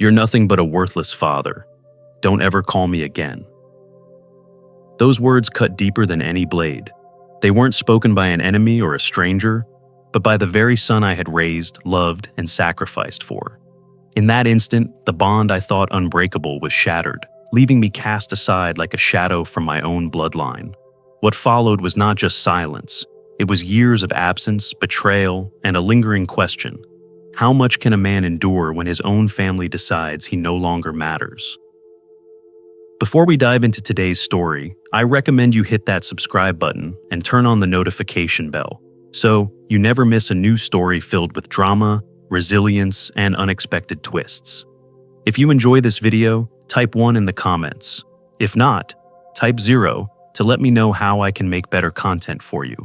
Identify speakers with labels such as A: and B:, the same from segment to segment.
A: You're nothing but a worthless father. Don't ever call me again." Those words cut deeper than any blade. They weren't spoken by an enemy or a stranger, but by the very son I had raised, loved, and sacrificed for. In that instant, the bond I thought unbreakable was shattered, leaving me cast aside like a shadow from my own bloodline. What followed was not just silence. It was years of absence, betrayal, and a lingering question. How much can a man endure when his own family decides he no longer matters? Before we dive into today's story, I recommend you hit that subscribe button and turn on the notification bell, so you never miss a new story filled with drama, resilience, and unexpected twists. If you enjoy this video, type 1 in the comments. If not, type 0 to let me know how I can make better content for you.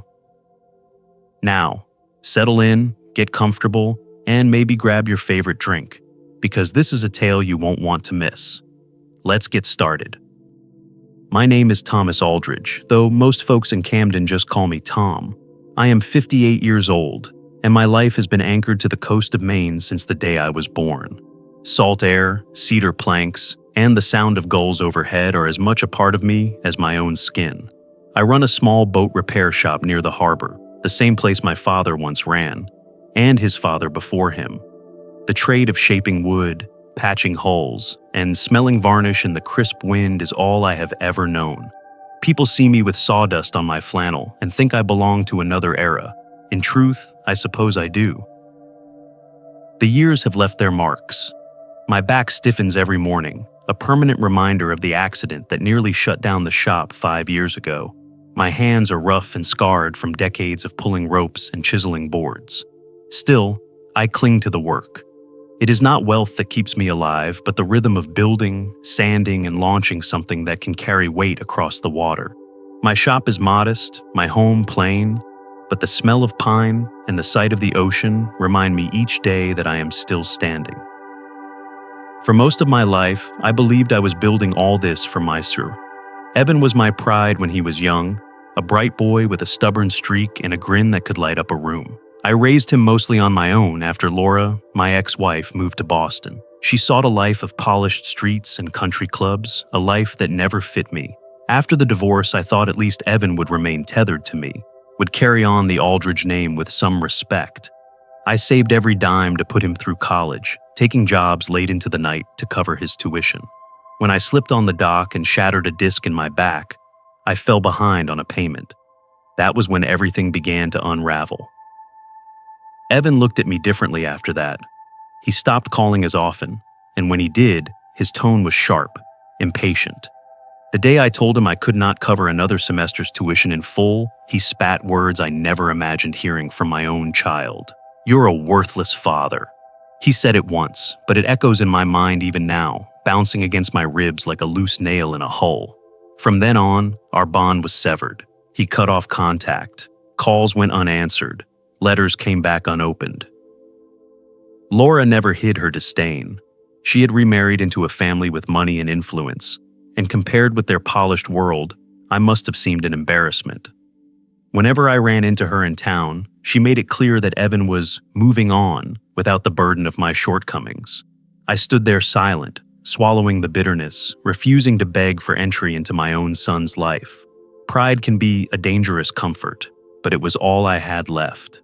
A: Now, settle in, get comfortable, and maybe grab your favorite drink, because this is a tale you won't want to miss. Let's get started. My name is Thomas Aldridge, though most folks in Camden just call me Tom. I am 58 years old, and my life has been anchored to the coast of Maine since the day I was born. Salt air, cedar planks, and the sound of gulls overhead are as much a part of me as my own skin. I run a small boat repair shop near the harbor, the same place my father once ran, and his father before him. The trade of shaping wood, patching hulls, and smelling varnish in the crisp wind is all I have ever known. People see me with sawdust on my flannel and think I belong to another era. In truth, I suppose I do. The years have left their marks. My back stiffens every morning, a permanent reminder of the accident that nearly shut down the shop 5 years ago. My hands are rough and scarred from decades of pulling ropes and chiseling boards. Still, I cling to the work. It is not wealth that keeps me alive, but the rhythm of building, sanding, and launching something that can carry weight across the water. My shop is modest, my home plain, but the smell of pine and the sight of the ocean remind me each day that I am still standing. For most of my life, I believed I was building all this for my Sir. Evan was my pride when he was young, a bright boy with a stubborn streak and a grin that could light up a room. I raised him mostly on my own after Laura, my ex-wife, moved to Boston. She sought a life of polished streets and country clubs, a life that never fit me. After the divorce, I thought at least Evan would remain tethered to me, would carry on the Aldridge name with some respect. I saved every dime to put him through college, taking jobs late into the night to cover his tuition. When I slipped on the dock and shattered a disc in my back, I fell behind on a payment. That was when everything began to unravel. Evan looked at me differently after that. He stopped calling as often, and when he did, his tone was sharp, impatient. The day I told him I could not cover another semester's tuition in full, he spat words I never imagined hearing from my own child. "You're a worthless father." He said it once, but it echoes in my mind even now, bouncing against my ribs like a loose nail in a hull. From then on, our bond was severed. He cut off contact. Calls went unanswered. Letters came back unopened. Laura never hid her disdain. She had remarried into a family with money and influence, and compared with their polished world, I must have seemed an embarrassment. Whenever I ran into her in town, she made it clear that Evan was moving on without the burden of my shortcomings. I stood there silent, swallowing the bitterness, refusing to beg for entry into my own son's life. Pride can be a dangerous comfort, but it was all I had left.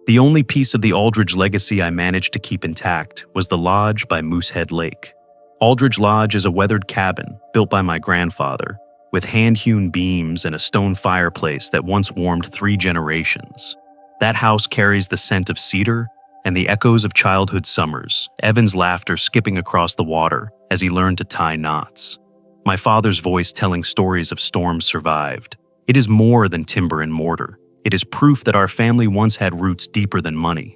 A: The only piece of the Aldridge legacy I managed to keep intact was the lodge by Moosehead Lake. Aldridge Lodge is a weathered cabin built by my grandfather, with hand-hewn beams and a stone fireplace that once warmed 3 generations. That house carries the scent of cedar and the echoes of childhood summers, Evan's laughter skipping across the water as he learned to tie knots. My father's voice telling stories of storms survived. It is more than timber and mortar. It is proof that our family once had roots deeper than money.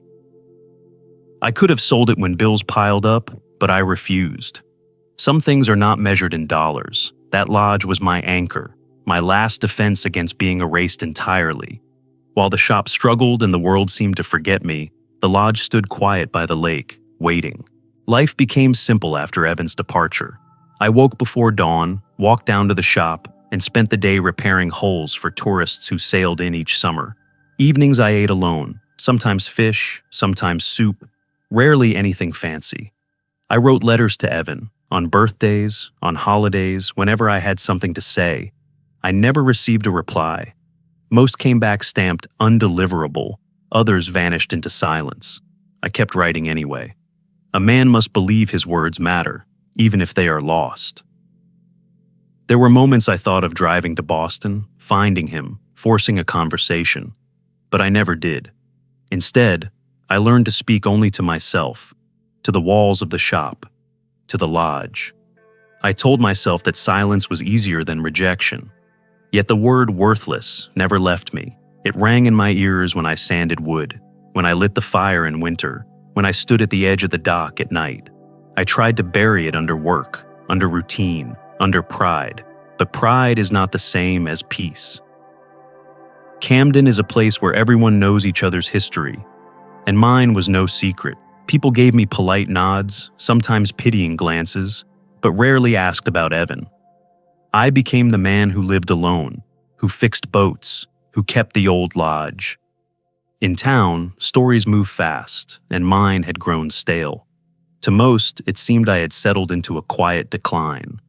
A: I could have sold it when bills piled up, but I refused. Some things are not measured in dollars. That lodge was my anchor, my last defense against being erased entirely. While the shop struggled and the world seemed to forget me, the lodge stood quiet by the lake, waiting. Life became simple after Evan's departure. I woke before dawn, walked down to the shop, and spent the day repairing hulls for tourists who sailed in each summer. Evenings I ate alone, sometimes fish, sometimes soup, rarely anything fancy. I wrote letters to Evan, on birthdays, on holidays, whenever I had something to say. I never received a reply. Most came back stamped undeliverable, others vanished into silence. I kept writing anyway. A man must believe his words matter, even if they are lost. There were moments I thought of driving to Boston, finding him, forcing a conversation, but I never did. Instead, I learned to speak only to myself, to the walls of the shop, to the lodge. I told myself that silence was easier than rejection. Yet the word worthless never left me. It rang in my ears when I sanded wood, when I lit the fire in winter, when I stood at the edge of the dock at night. I tried to bury it under work, under routine, under pride, but pride is not the same as peace. Camden is a place where everyone knows each other's history, and mine was no secret. People gave me polite nods, sometimes pitying glances, but rarely asked about Evan. I became the man who lived alone, who fixed boats, who kept the old lodge. In town, stories move fast, and mine had grown stale. To most, it seemed I had settled into a quiet decline.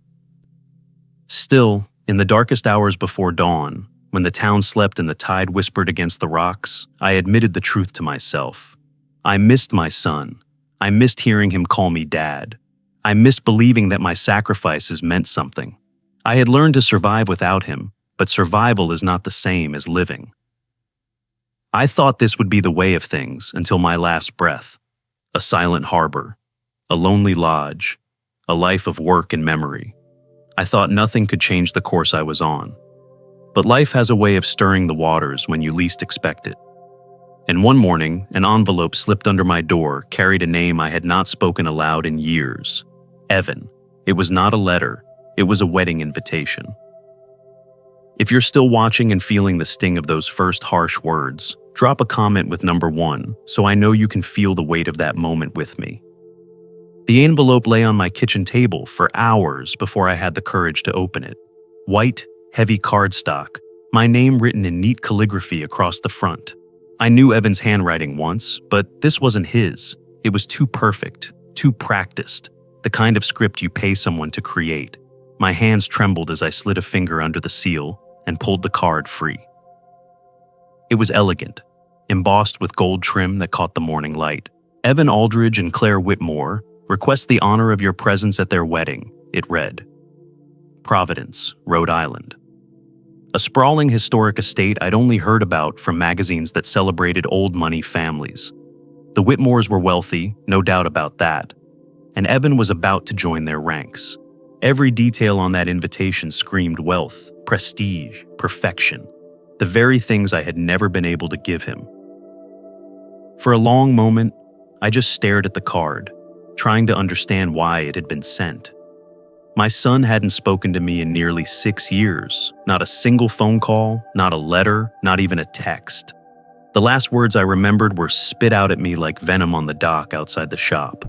A: Still, in the darkest hours before dawn, when the town slept and the tide whispered against the rocks, I admitted the truth to myself. I missed my son. I missed hearing him call me dad. I missed believing that my sacrifices meant something. I had learned to survive without him, but survival is not the same as living. I thought this would be the way of things until my last breath. A silent harbor, a lonely lodge, a life of work and memory. I thought nothing could change the course I was on. But life has a way of stirring the waters when you least expect it. And one morning, an envelope slipped under my door carried a name I had not spoken aloud in years. Evan. It was not a letter. It was a wedding invitation. If you're still watching and feeling the sting of those first harsh words, drop a comment with number 1 so I know you can feel the weight of that moment with me. The envelope lay on my kitchen table for hours before I had the courage to open it. White, heavy cardstock, my name written in neat calligraphy across the front. I knew Evan's handwriting once, but this wasn't his. It was too perfect, too practiced, the kind of script you pay someone to create. My hands trembled as I slid a finger under the seal and pulled the card free. It was elegant, embossed with gold trim that caught the morning light. Evan Aldridge and Claire Whitmore request the honor of your presence at their wedding, it read. Providence, Rhode Island. A sprawling historic estate I'd only heard about from magazines that celebrated old money families. The Whitmores were wealthy, no doubt about that, and Evan was about to join their ranks. Every detail on that invitation screamed wealth, prestige, perfection, the very things I had never been able to give him. For a long moment, I just stared at the card, trying to understand why it had been sent. My son hadn't spoken to me in nearly 6 years, not a single phone call, not a letter, not even a text. The last words I remembered were spit out at me like venom on the dock outside the shop.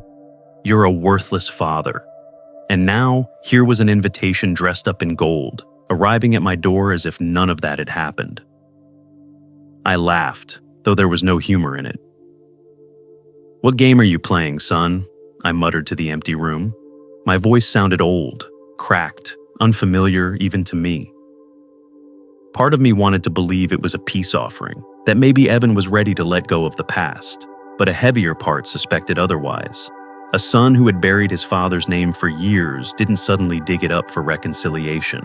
A: You're a worthless father. And now, here was an invitation dressed up in gold, arriving at my door as if none of that had happened. I laughed, though there was no humor in it. What game are you playing, son? I muttered to the empty room. My voice sounded old, cracked, unfamiliar even to me. Part of me wanted to believe it was a peace offering, that maybe Evan was ready to let go of the past, but a heavier part suspected otherwise. A son who had buried his father's name for years didn't suddenly dig it up for reconciliation.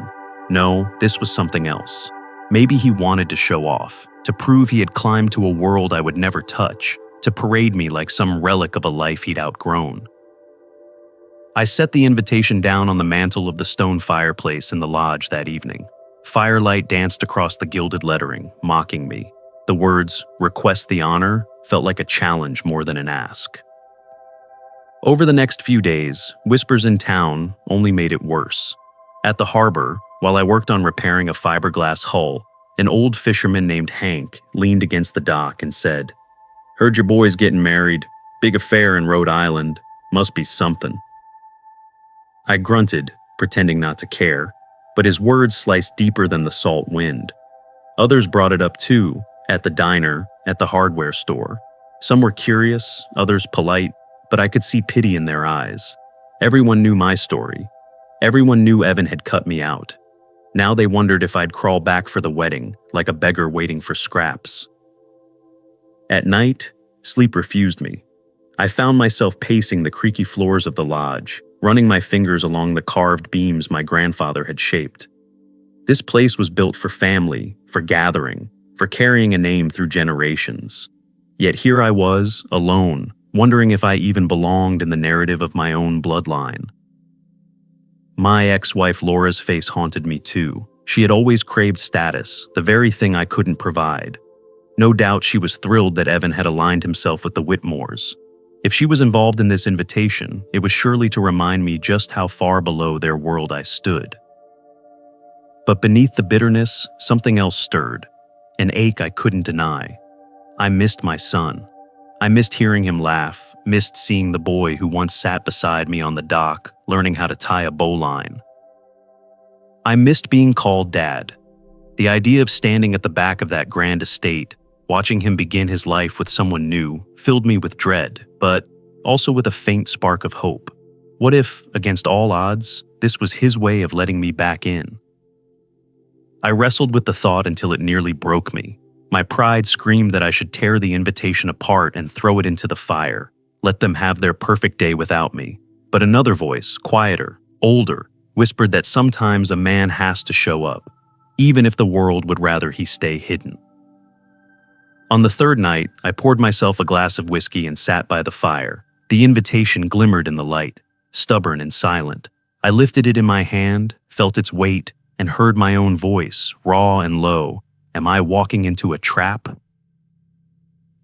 A: No, this was something else. Maybe he wanted to show off, to prove he had climbed to a world I would never touch, to parade me like some relic of a life he'd outgrown. I set the invitation down on the mantel of the stone fireplace in the lodge that evening. Firelight danced across the gilded lettering, mocking me. The words, "Request the honor," felt like a challenge more than an ask. Over the next few days, whispers in town only made it worse. At the harbor, while I worked on repairing a fiberglass hull, an old fisherman named Hank leaned against the dock and said, "Heard your boy's getting married. Big affair in Rhode Island. Must be something." I grunted, pretending not to care, but his words sliced deeper than the salt wind. Others brought it up too, at the diner, at the hardware store. Some were curious, others polite, but I could see pity in their eyes. Everyone knew my story. Everyone knew Evan had cut me out. Now they wondered if I'd crawl back for the wedding, like a beggar waiting for scraps. At night, sleep refused me. I found myself pacing the creaky floors of the lodge, running my fingers along the carved beams my grandfather had shaped. This place was built for family, for gathering, for carrying a name through generations. Yet here I was, alone, wondering if I even belonged in the narrative of my own bloodline. My ex-wife Laura's face haunted me too. She had always craved status, the very thing I couldn't provide. No doubt she was thrilled that Evan had aligned himself with the Whitmores. If she was involved in this invitation, it was surely to remind me just how far below their world I stood. But beneath the bitterness, something else stirred, an ache I couldn't deny. I missed my son. I missed hearing him laugh, missed seeing the boy who once sat beside me on the dock, learning how to tie a bowline. I missed being called Dad. The idea of standing at the back of that grand estate, watching him begin his life with someone new, filled me with dread, but also with a faint spark of hope. What if, against all odds, this was his way of letting me back in? I wrestled with the thought until it nearly broke me. My pride screamed that I should tear the invitation apart and throw it into the fire, let them have their perfect day without me. But another voice, quieter, older, whispered that sometimes a man has to show up, even if the world would rather he stay hidden. On the third night, I poured myself a glass of whiskey and sat by the fire. The invitation glimmered in the light, stubborn and silent. I lifted it in my hand, felt its weight, and heard my own voice, raw and low. Am I walking into a trap?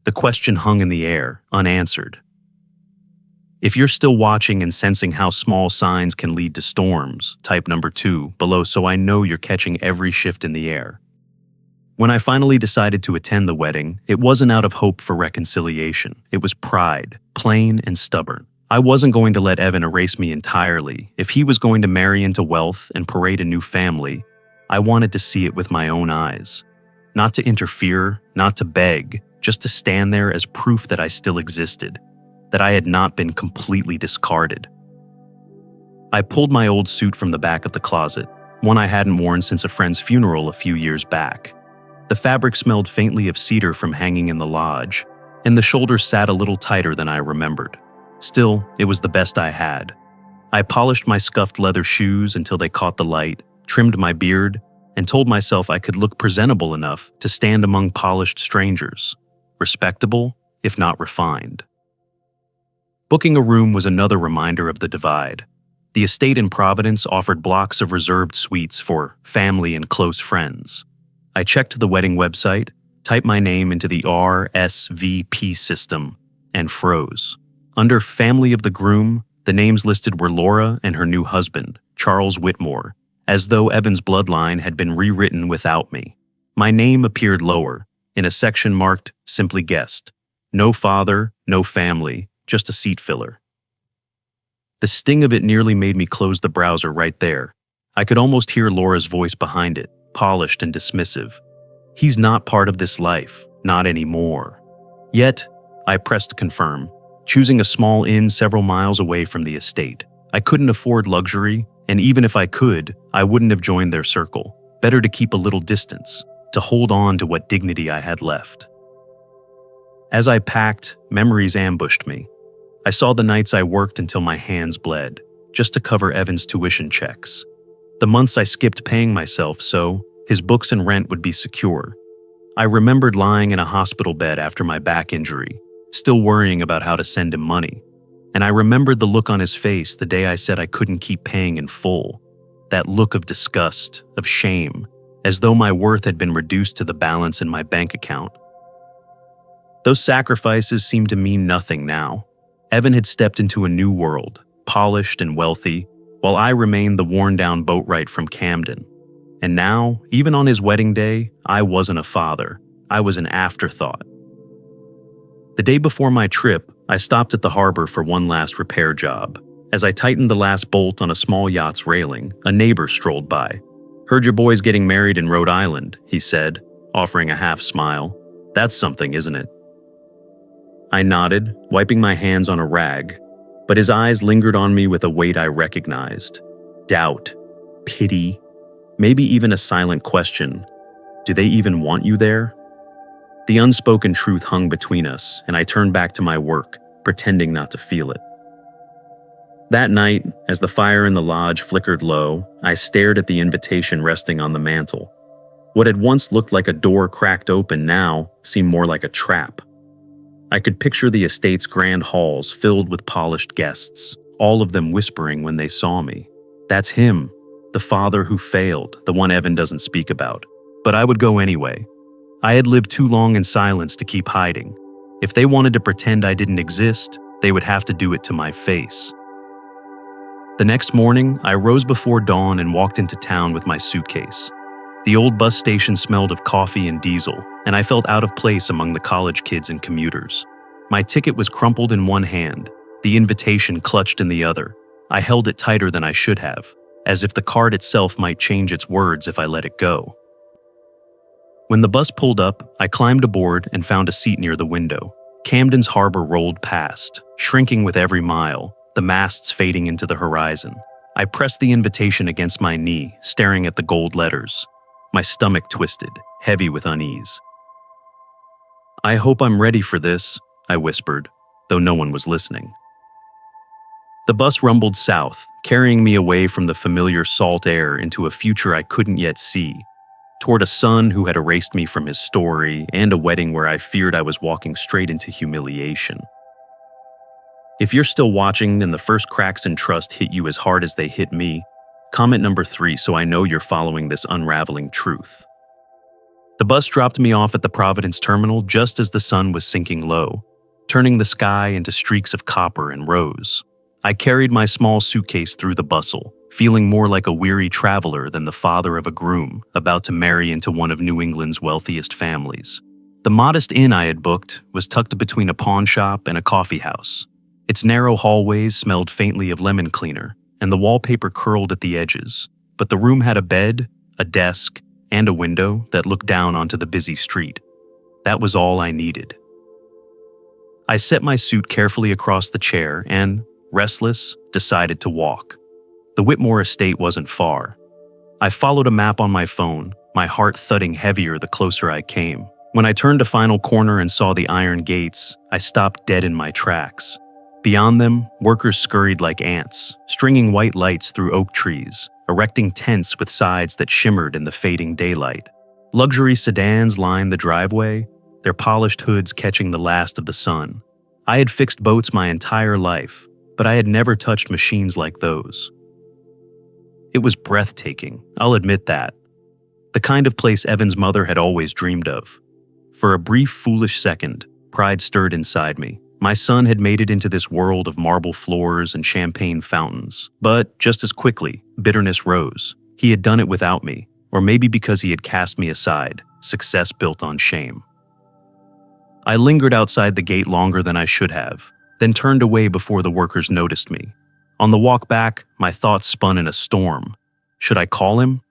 A: The question hung in the air, unanswered. If you're still watching and sensing how small signs can lead to storms, type number 2 below so I know you're catching every shift in the air. When I finally decided to attend the wedding, it wasn't out of hope for reconciliation. It was pride, plain and stubborn. I wasn't going to let Evan erase me entirely. If he was going to marry into wealth and parade a new family, I wanted to see it with my own eyes. Not to interfere, not to beg, just to stand there as proof that I still existed, that I had not been completely discarded. I pulled my old suit from the back of the closet, one I hadn't worn since a friend's funeral a few years back. The fabric smelled faintly of cedar from hanging in the lodge, and the shoulders sat a little tighter than I remembered. Still, it was the best I had. I polished my scuffed leather shoes until they caught the light, trimmed my beard, and told myself I could look presentable enough to stand among polished strangers, respectable, if not refined. Booking a room was another reminder of the divide. The estate in Providence offered blocks of reserved suites for family and close friends. I checked the wedding website, typed my name into the RSVP system, and froze. Under family of the groom, the names listed were Laura and her new husband, Charles Whitmore, as though Evan's bloodline had been rewritten without me. My name appeared lower, in a section marked Simply Guest. No father, no family, just a seat filler. The sting of it nearly made me close the browser right there. I could almost hear Laura's voice behind it, polished and dismissive. He's not part of this life, not anymore. Yet, I pressed confirm, choosing a small inn several miles away from the estate. I couldn't afford luxury, and even if I could, I wouldn't have joined their circle. Better to keep a little distance, to hold on to what dignity I had left. As I packed, memories ambushed me. I saw the nights I worked until my hands bled, just to cover Evan's tuition checks. The months I skipped paying myself so his books and rent would be secure. I remembered lying in a hospital bed after my back injury, still worrying about how to send him money. And I remembered the look on his face the day I said I couldn't keep paying in full. That look of disgust, of shame, as though my worth had been reduced to the balance in my bank account. Those sacrifices seemed to mean nothing now. Evan had stepped into a new world, polished and wealthy, while I remained the worn-down boatwright from Camden. And now, even on his wedding day, I wasn't a father. I was an afterthought. The day before my trip, I stopped at the harbor for one last repair job. As I tightened the last bolt on a small yacht's railing, a neighbor strolled by. "Heard your boy's getting married in Rhode Island," he said, offering a half smile. "That's something, isn't it?" I nodded, wiping my hands on a rag. But his eyes lingered on me with a weight I recognized. Doubt, pity, maybe even a silent question. Do they even want you there? The unspoken truth hung between us, and I turned back to my work, pretending not to feel it. That night, as the fire in the lodge flickered low, I stared at the invitation resting on the mantel. What had once looked like a door cracked open now seemed more like a trap. I could picture the estate's grand halls filled with polished guests, all of them whispering when they saw me. That's him, the father who failed, the one Evan doesn't speak about. But I would go anyway. I had lived too long in silence to keep hiding. If they wanted to pretend I didn't exist, they would have to do it to my face. The next morning, I rose before dawn and walked into town with my suitcase. The old bus station smelled of coffee and diesel, and I felt out of place among the college kids and commuters. My ticket was crumpled in one hand, the invitation clutched in the other. I held it tighter than I should have, as if the card itself might change its words if I let it go. When the bus pulled up, I climbed aboard and found a seat near the window. Camden's harbor rolled past, shrinking with every mile, the masts fading into the horizon. I pressed the invitation against my knee, staring at the gold letters. My stomach twisted, heavy with unease. "I hope I'm ready for this," I whispered, though no one was listening. The bus rumbled south, carrying me away from the familiar salt air into a future I couldn't yet see, toward a son who had erased me from his story and a wedding where I feared I was walking straight into humiliation. If you're still watching and the first cracks in trust hit you as hard as they hit me, comment number 3 so I know you're following this unraveling truth. The bus dropped me off at the Providence terminal just as the sun was sinking low, turning the sky into streaks of copper and rose. I carried my small suitcase through the bustle, feeling more like a weary traveler than the father of a groom about to marry into one of New England's wealthiest families. The modest inn I had booked was tucked between a pawn shop and a coffee house. Its narrow hallways smelled faintly of lemon cleaner, and the wallpaper curled at the edges, but the room had a bed, a desk, and a window that looked down onto the busy street. That was all I needed. I set my suit carefully across the chair and, restless, decided to walk. The Whitmore estate wasn't far. I followed a map on my phone, my heart thudding heavier the closer I came. When I turned a final corner and saw the iron gates, I stopped dead in my tracks. Beyond them, workers scurried like ants, stringing white lights through oak trees, erecting tents with sides that shimmered in the fading daylight. Luxury sedans lined the driveway, their polished hoods catching the last of the sun. I had fixed boats my entire life, but I had never touched machines like those. It was breathtaking, I'll admit that. The kind of place Evan's mother had always dreamed of. For a brief, foolish second, pride stirred inside me. My son had made it into this world of marble floors and champagne fountains. But just as quickly, bitterness rose. He had done it without me, or maybe because he had cast me aside, success built on shame. I lingered outside the gate longer than I should have, then turned away before the workers noticed me. On the walk back, my thoughts spun in a storm. Should I call him?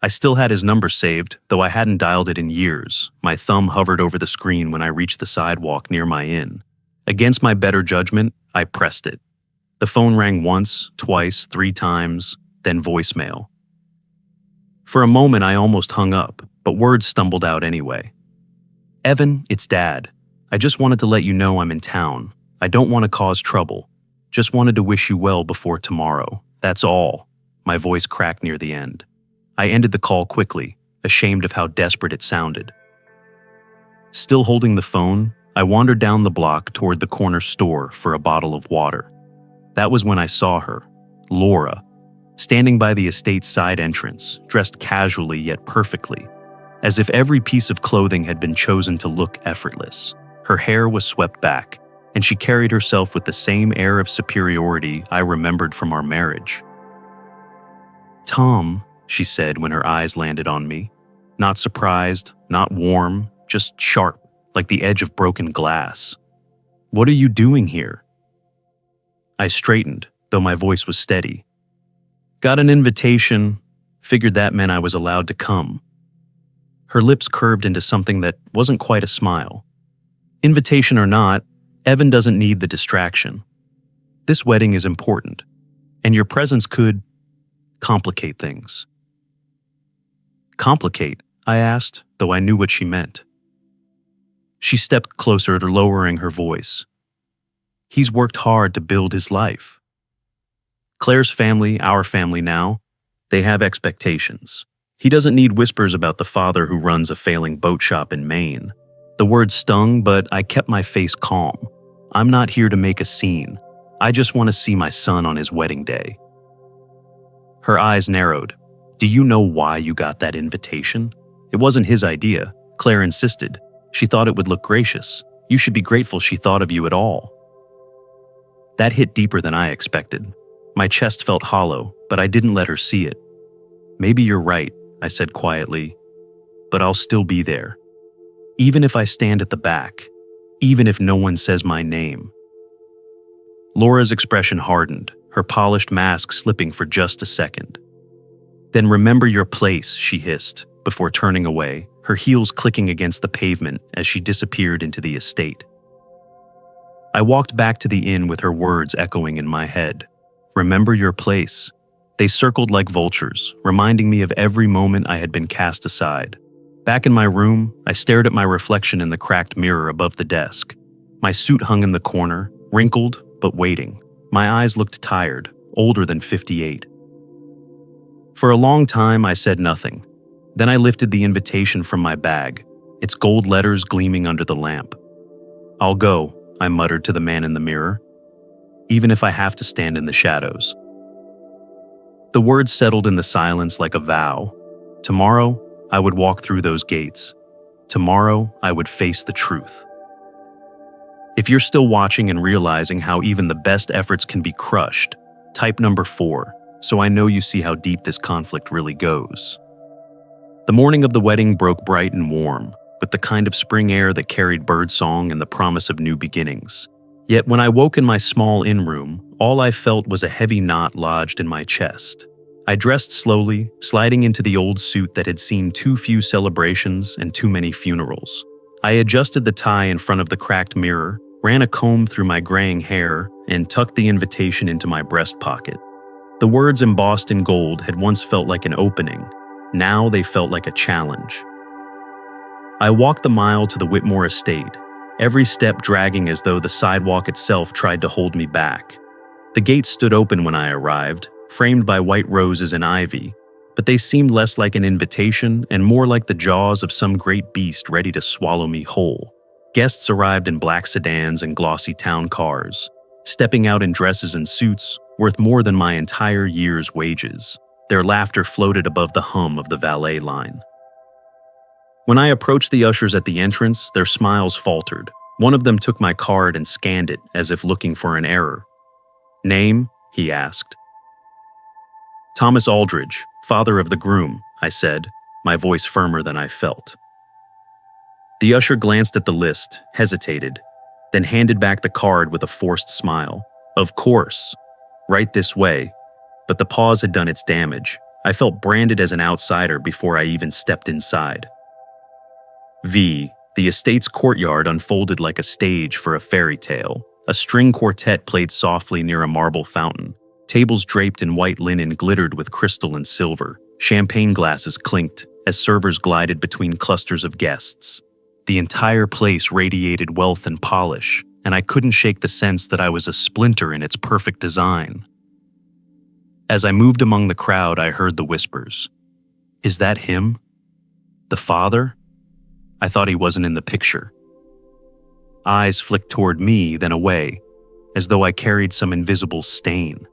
A: I still had his number saved, though I hadn't dialed it in years. My thumb hovered over the screen when I reached the sidewalk near my inn. Against my better judgment, I pressed it. The phone rang once, twice, 3 times, then voicemail. For a moment, I almost hung up, but words stumbled out anyway. "Evan, it's Dad. I just wanted to let you know I'm in town. I don't want to cause trouble. Just wanted to wish you well before tomorrow. That's all." My voice cracked near the end. I ended the call quickly, ashamed of how desperate it sounded. Still holding the phone, I wandered down the block toward the corner store for a bottle of water. That was when I saw her, Laura, standing by the estate's side entrance, dressed casually yet perfectly, as if every piece of clothing had been chosen to look effortless. Her hair was swept back, and she carried herself with the same air of superiority I remembered from our marriage. "Tom," she said when her eyes landed on me, not surprised, not warm, just sharp, like the edge of broken glass. "What are you doing here?" I straightened, though my voice was steady. "Got an invitation, figured that meant I was allowed to come." Her lips curved into something that wasn't quite a smile. "Invitation or not, Evan doesn't need the distraction." This wedding is important, and your presence could complicate things. Complicate? I asked, though I knew what she meant. She stepped closer, lowering her voice. He's worked hard to build his life. Claire's family, our family now, they have expectations. He doesn't need whispers about the father who runs a failing boat shop in Maine. The words stung, but I kept my face calm. I'm not here to make a scene. I just want to see my son on his wedding day. Her eyes narrowed. Do you know why you got that invitation? It wasn't his idea. Claire insisted. She thought it would look gracious. You should be grateful she thought of you at all. That hit deeper than I expected. My chest felt hollow, but I didn't let her see it. Maybe you're right, I said quietly, but I'll still be there. Even if I stand at the back, even if no one says my name. Laura's expression hardened, her polished mask slipping for just a second. Then remember your place, she hissed, before turning away, her heels clicking against the pavement as she disappeared into the estate. I walked back to the inn with her words echoing in my head. Remember your place. They circled like vultures, reminding me of every moment I had been cast aside. Back in my room, I stared at my reflection in the cracked mirror above the desk. My suit hung in the corner, wrinkled but waiting. My eyes looked tired, older than 58. For a long time, I said nothing. Then I lifted the invitation from my bag, its gold letters gleaming under the lamp. I'll go, I muttered to the man in the mirror, even if I have to stand in the shadows. The words settled in the silence like a vow. Tomorrow, I would walk through those gates. Tomorrow, I would face the truth. If you're still watching and realizing how even the best efforts can be crushed, type number 4, so I know you see how deep this conflict really goes. The morning of the wedding broke bright and warm, with the kind of spring air that carried birdsong and the promise of new beginnings. Yet when I woke in my small inn room, all I felt was a heavy knot lodged in my chest. I dressed slowly, sliding into the old suit that had seen too few celebrations and too many funerals. I adjusted the tie in front of the cracked mirror, ran a comb through my graying hair, and tucked the invitation into my breast pocket. The words embossed in gold had once felt like an opening. Now they felt like a challenge. I walked the mile to the Whitmore estate, every step dragging as though the sidewalk itself tried to hold me back. The gates stood open when I arrived, framed by white roses and ivy, but they seemed less like an invitation and more like the jaws of some great beast ready to swallow me whole. Guests arrived in black sedans and glossy town cars, stepping out in dresses and suits worth more than my entire year's wages. Their laughter floated above the hum of the valet line. When I approached the ushers at the entrance, their smiles faltered. One of them took my card and scanned it as if looking for an error. Name? He asked. Thomas Aldridge, father of the groom, I said, my voice firmer than I felt. The usher glanced at the list, hesitated, then handed back the card with a forced smile. Of course. Right this way. But the pause had done its damage. I felt branded as an outsider before I even stepped inside. The estate's courtyard unfolded like a stage for a fairy tale. A string quartet played softly near a marble fountain. Tables draped in white linen glittered with crystal and silver. Champagne glasses clinked as servers glided between clusters of guests. The entire place radiated wealth and polish, and I couldn't shake the sense that I was a splinter in its perfect design. As I moved among the crowd, I heard the whispers. Is that him? The father? I thought he wasn't in the picture. Eyes flicked toward me, then away, as though I carried some invisible stain.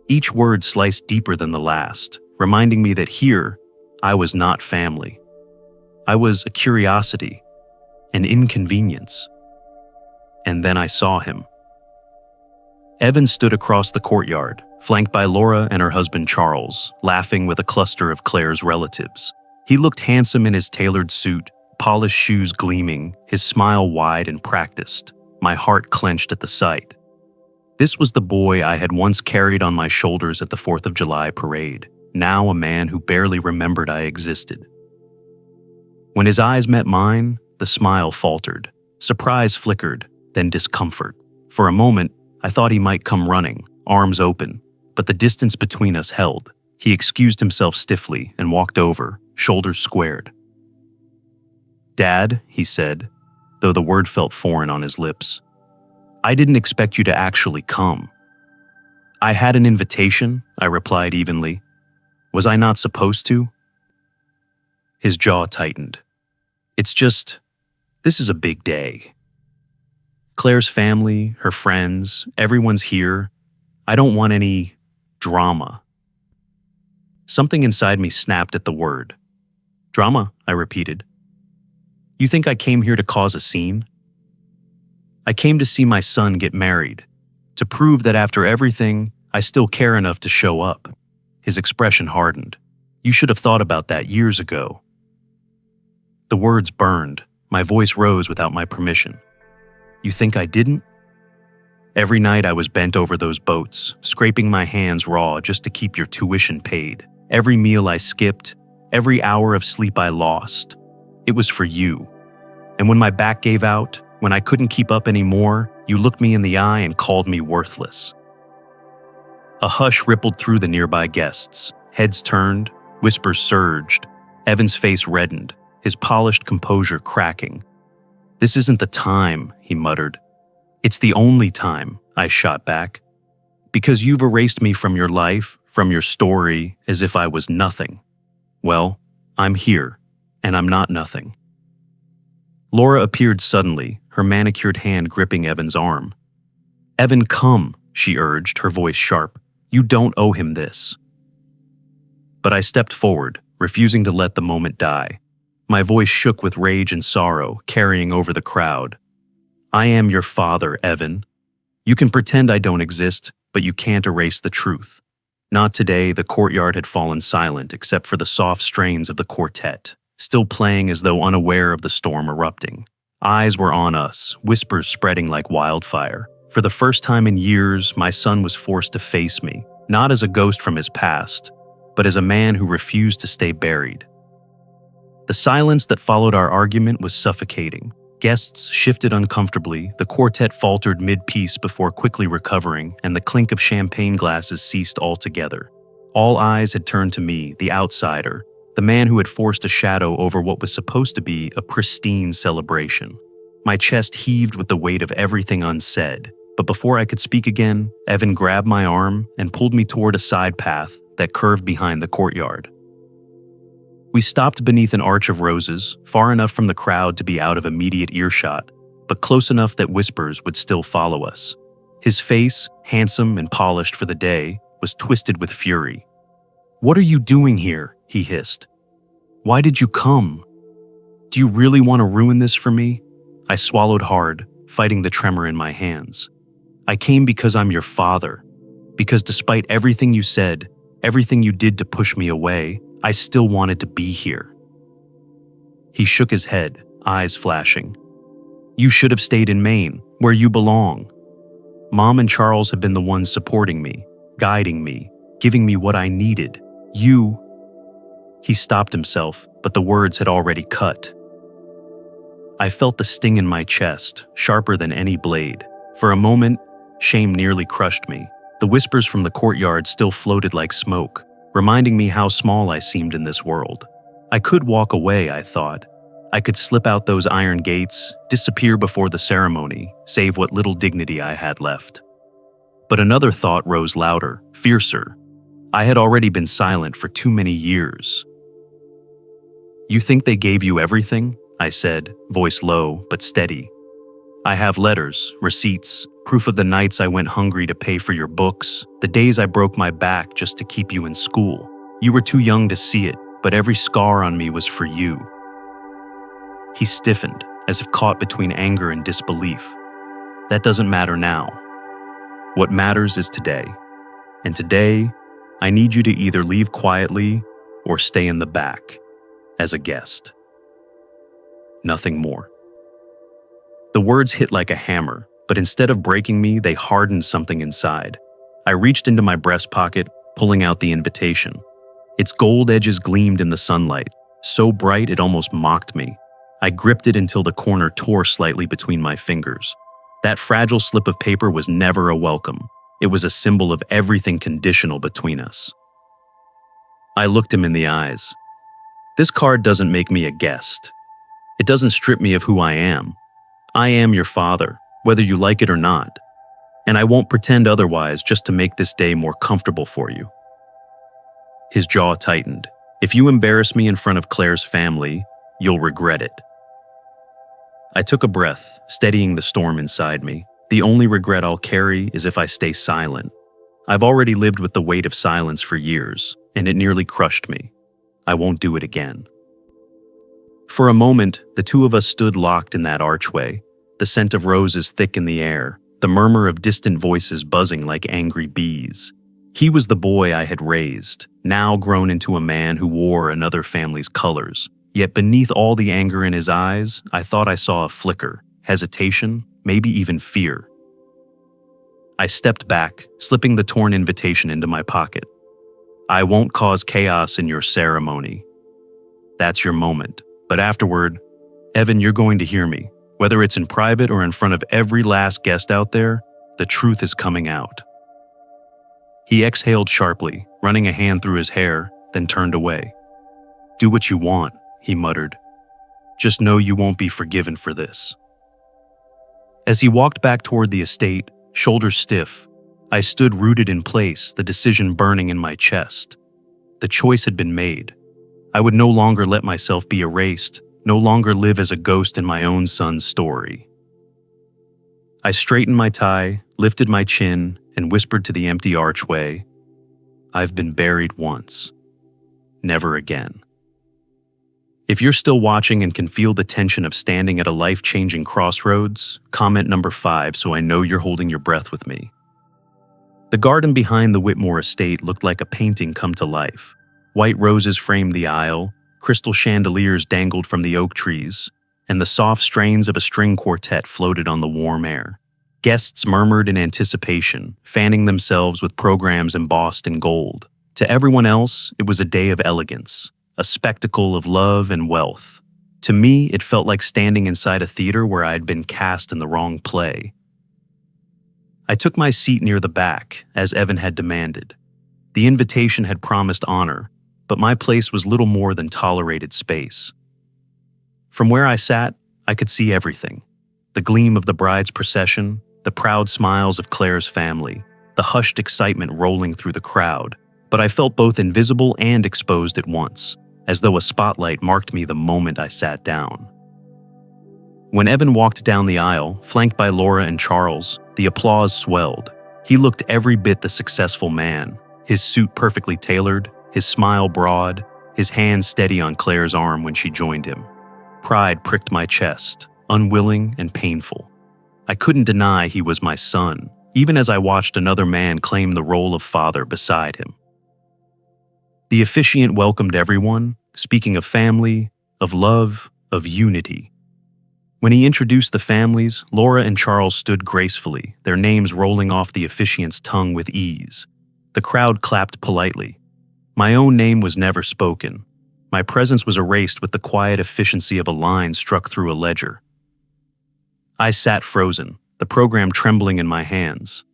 A: Each word sliced deeper than the last, reminding me that here, I was not family. I was a curiosity, an inconvenience. And then I saw him. Evan stood across the courtyard, flanked by Laura and her husband Charles, laughing with a cluster of Claire's relatives. He looked handsome in his tailored suit, polished shoes gleaming, his smile wide and practiced. My heart clenched at the sight. This was the boy I had once carried on my shoulders at the 4th of July parade, now a man who barely remembered I existed. When his eyes met mine, the smile faltered. Surprise flickered, then discomfort. For a moment, I thought he might come running, arms open, but the distance between us held. He excused himself stiffly and walked over, shoulders squared. "Dad," he said, though the word felt foreign on his lips, "I didn't expect you to actually come." "I had an invitation," I replied evenly. "Was I not supposed to?" His jaw tightened. "It's just, this is a big day. Claire's family, her friends, everyone's here. I don't want any drama." Something inside me snapped at the word. "Drama," I repeated. "You think I came here to cause a scene?" "I came to see my son get married, to prove that after everything, I still care enough to show up." His expression hardened. "You should have thought about that years ago." The words burned. My voice rose without my permission. "You think I didn't?" Every night I was bent over those boats, scraping my hands raw just to keep your tuition paid. Every meal I skipped, every hour of sleep I lost. It was for you. And when my back gave out, when I couldn't keep up anymore, you looked me in the eye and called me worthless. A hush rippled through the nearby guests. Heads turned, whispers surged. Evan's face reddened, his polished composure cracking. "This isn't the time," he muttered. "It's the only time," I shot back. "Because you've erased me from your life, from your story, as if I was nothing. Well, I'm here, and I'm not nothing." Laura appeared suddenly, her manicured hand gripping Evan's arm. "Evan, come," she urged, her voice sharp. "You don't owe him this." But I stepped forward, refusing to let the moment die. My voice shook with rage and sorrow, carrying over the crowd. "I am your father, Evan. You can pretend I don't exist, but you can't erase the truth." Not today. The courtyard had fallen silent except for the soft strains of the quartet, still playing as though unaware of the storm erupting. Eyes were on us, whispers spreading like wildfire. For the first time in years, my son was forced to face me, not as a ghost from his past, but as a man who refused to stay buried. The silence that followed our argument was suffocating. Guests shifted uncomfortably, the quartet faltered mid-piece before quickly recovering, and the clink of champagne glasses ceased altogether. All eyes had turned to me, the outsider, the man who had forced a shadow over what was supposed to be a pristine celebration. My chest heaved with the weight of everything unsaid, but before I could speak again, Evan grabbed my arm and pulled me toward a side path that curved behind the courtyard. We stopped beneath an arch of roses, far enough from the crowd to be out of immediate earshot, but close enough that whispers would still follow us. His face, handsome and polished for the day, was twisted with fury. "What are you doing here?" he hissed. "Why did you come? Do you really want to ruin this for me?" I swallowed hard, fighting the tremor in my hands. "I came because I'm your father. Because despite everything you said, everything you did to push me away, I still wanted to be here." He shook his head, eyes flashing. "You should have stayed in Maine, where you belong. Mom and Charles have been the ones supporting me, guiding me, giving me what I needed. You—" He stopped himself, but the words had already cut. I felt the sting in my chest, sharper than any blade. For a moment, shame nearly crushed me. The whispers from the courtyard still floated like smoke, reminding me how small I seemed in this world. I could walk away, I thought. I could slip out those iron gates, disappear before the ceremony, save what little dignity I had left. But another thought rose louder, fiercer. I had already been silent for too many years. "You think they gave you everything?" I said, voice low but steady. "I have letters, receipts, proof of the nights I went hungry to pay for your books, the days I broke my back just to keep you in school. You were too young to see it, but every scar on me was for you." He stiffened, as if caught between anger and disbelief. "That doesn't matter now. What matters is today. And today, I need you to either leave quietly or stay in the back, as a guest. Nothing more." The words hit like a hammer, but instead of breaking me, they hardened something inside. I reached into my breast pocket, pulling out the invitation. Its gold edges gleamed in the sunlight, so bright it almost mocked me. I gripped it until the corner tore slightly between my fingers. That fragile slip of paper was never a welcome. It was a symbol of everything conditional between us. I looked him in the eyes. This card doesn't make me a guest. It doesn't strip me of who I am. I am your father, whether you like it or not. And I won't pretend otherwise just to make this day more comfortable for you. His jaw tightened. If you embarrass me in front of Claire's family, you'll regret it. I took a breath, steadying the storm inside me. The only regret I'll carry is if I stay silent. I've already lived with the weight of silence for years, and it nearly crushed me. I won't do it again. For a moment, the two of us stood locked in that archway, the scent of roses thick in the air, the murmur of distant voices buzzing like angry bees. He was the boy I had raised, now grown into a man who wore another family's colors. Yet beneath all the anger in his eyes, I thought I saw a flicker, hesitation, maybe even fear. I stepped back, slipping the torn invitation into my pocket. I won't cause chaos in your ceremony. That's your moment. But afterward, Evan, you're going to hear me. Whether it's in private or in front of every last guest out there, the truth is coming out. He exhaled sharply, running a hand through his hair, then turned away. Do what you want, he muttered. Just know you won't be forgiven for this. As he walked back toward the estate, shoulders stiff, I stood rooted in place, the decision burning in my chest. The choice had been made. I would no longer let myself be erased, no longer live as a ghost in my own son's story. I straightened my tie, lifted my chin, and whispered to the empty archway, I've been buried once. Never again. If you're still watching and can feel the tension of standing at a life-changing crossroads, comment number 5 so I know you're holding your breath with me. The garden behind the Whitmore estate looked like a painting come to life. White roses framed the aisle, crystal chandeliers dangled from the oak trees, and the soft strains of a string quartet floated on the warm air. Guests murmured in anticipation, fanning themselves with programs embossed in gold. To everyone else, it was a day of elegance, a spectacle of love and wealth. To me, it felt like standing inside a theater where I had been cast in the wrong play. I took my seat near the back, as Evan had demanded. The invitation had promised honor, but my place was little more than tolerated space. From where I sat, I could see everything. The gleam of the bride's procession, the proud smiles of Claire's family, the hushed excitement rolling through the crowd, but I felt both invisible and exposed at once, as though a spotlight marked me the moment I sat down. When Evan walked down the aisle, flanked by Laura and Charles, the applause swelled. He looked every bit the successful man, his suit perfectly tailored, his smile broad, his hand steady on Claire's arm when she joined him. Pride pricked my chest, unwilling and painful. I couldn't deny he was my son, even as I watched another man claim the role of father beside him. The officiant welcomed everyone, speaking of family, of love, of unity. When he introduced the families, Laura and Charles stood gracefully, their names rolling off the officiant's tongue with ease. The crowd clapped politely. My own name was never spoken. My presence was erased with the quiet efficiency of a line struck through a ledger. I sat frozen, the program trembling in my hands.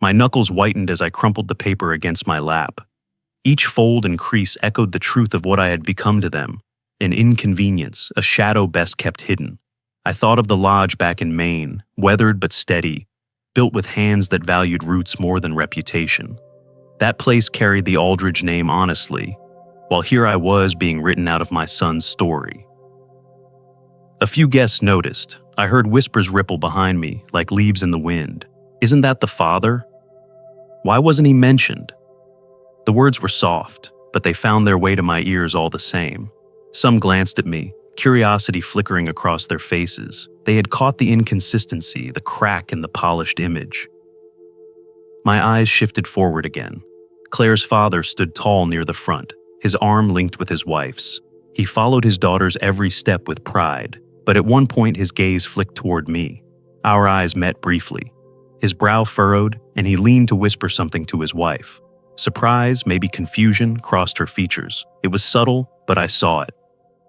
A: My knuckles whitened as I crumpled the paper against my lap. Each fold and crease echoed the truth of what I had become to them, an inconvenience, a shadow best kept hidden. I thought of the lodge back in Maine, weathered but steady, built with hands that valued roots more than reputation. That place carried the Aldridge name honestly, while here I was being written out of my son's story. A few guests noticed. I heard whispers ripple behind me, like leaves in the wind. Isn't that the father? Why wasn't he mentioned? The words were soft, but they found their way to my ears all the same. Some glanced at me, curiosity flickering across their faces. They had caught the inconsistency, the crack in the polished image. My eyes shifted forward again. Claire's father stood tall near the front, his arm linked with his wife's. He followed his daughter's every step with pride, but at one point his gaze flicked toward me. Our eyes met briefly. His brow furrowed, and he leaned to whisper something to his wife. Surprise, maybe confusion, crossed her features. It was subtle, but I saw it.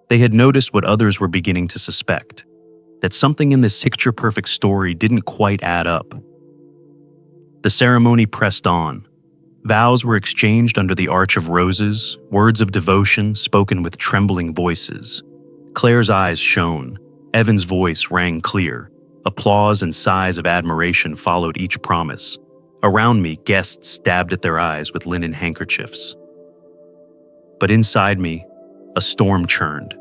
A: They had noticed what others were beginning to suspect. that something in this picture-perfect story didn't quite add up. The ceremony pressed on. Vows were exchanged under the arch of roses, words of devotion spoken with trembling voices. Claire's eyes shone. Evan's voice rang clear. Applause and sighs of admiration followed each promise. Around me, guests dabbed at their eyes with linen handkerchiefs. But inside me, a storm churned.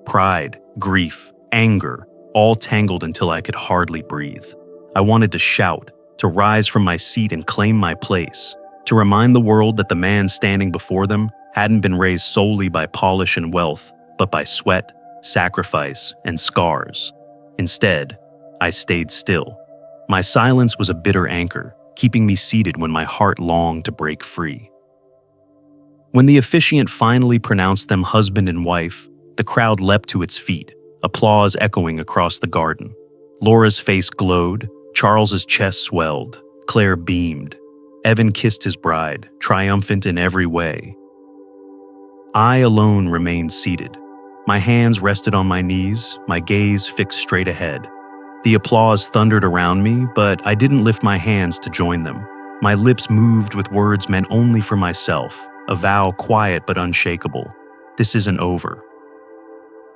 A: Pride, grief, anger, all tangled until I could hardly breathe. I wanted to shout, to rise from my seat and claim my place, to remind the world that the man standing before them hadn't been raised solely by polish and wealth, but by sweat, sacrifice, and scars. Instead, I stayed still. My silence was a bitter anchor, keeping me seated when my heart longed to break free. When the officiant finally pronounced them husband and wife, the crowd leapt to its feet, applause echoing across the garden. Laura's face glowed, Charles's chest swelled, Claire beamed. Evan kissed his bride, triumphant in every way. I alone remained seated. My hands rested on my knees, my gaze fixed straight ahead. The applause thundered around me, but I didn't lift my hands to join them. My lips moved with words meant only for myself, a vow quiet but unshakable. This isn't over.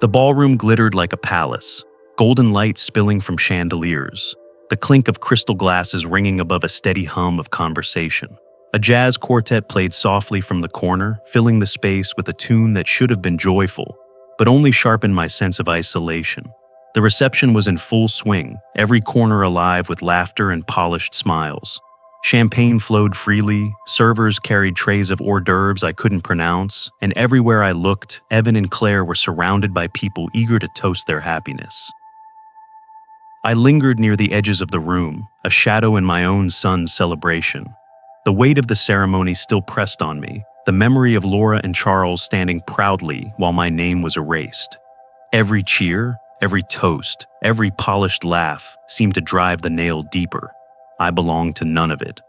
A: The ballroom glittered like a palace, golden light spilling from chandeliers, the clink of crystal glasses ringing above a steady hum of conversation. A jazz quartet played softly from the corner, filling the space with a tune that should have been joyful, but only sharpened my sense of isolation. The reception was in full swing, every corner alive with laughter and polished smiles. Champagne flowed freely, servers carried trays of hors d'oeuvres I couldn't pronounce, and everywhere I looked, Evan and Claire were surrounded by people eager to toast their happiness. I lingered near the edges of the room, a shadow in my own son's celebration. The weight of the ceremony still pressed on me, the memory of Laura and Charles standing proudly while my name was erased. Every cheer, every toast, every polished laugh seemed to drive the nail deeper. I belonged to none of it.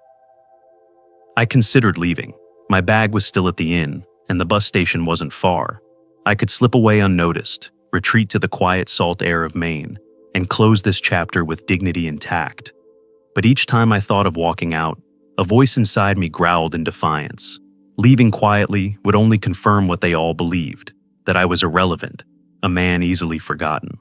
A: I considered leaving. My bag was still at the inn, and the bus station wasn't far. I could slip away unnoticed, retreat to the quiet salt air of Maine, and close this chapter with dignity intact. But each time I thought of walking out, a voice inside me growled in defiance. Leaving quietly would only confirm what they all believed, that I was irrelevant, a man easily forgotten.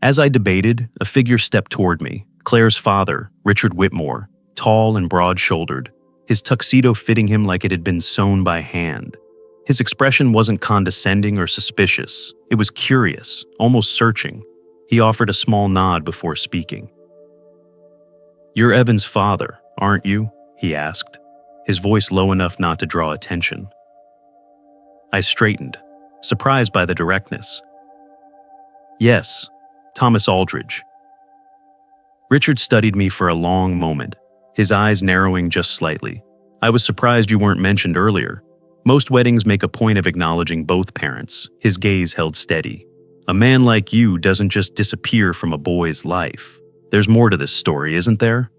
A: As I debated, a figure stepped toward me, Claire's father, Richard Whitmore, tall and broad-shouldered, his tuxedo fitting him like it had been sewn by hand. His expression wasn't condescending or suspicious. It was curious, almost searching. He offered a small nod before speaking. "You're Evan's father, aren't you?" he asked, his voice low enough not to draw attention. I straightened, surprised by the directness. "Yes, Thomas Aldridge." Richard studied me for a long moment, his eyes narrowing just slightly. "I was surprised you weren't mentioned earlier. Most weddings make a point of acknowledging both parents." His gaze held steady. "A man like you doesn't just disappear from a boy's life. There's more to this story, isn't there?"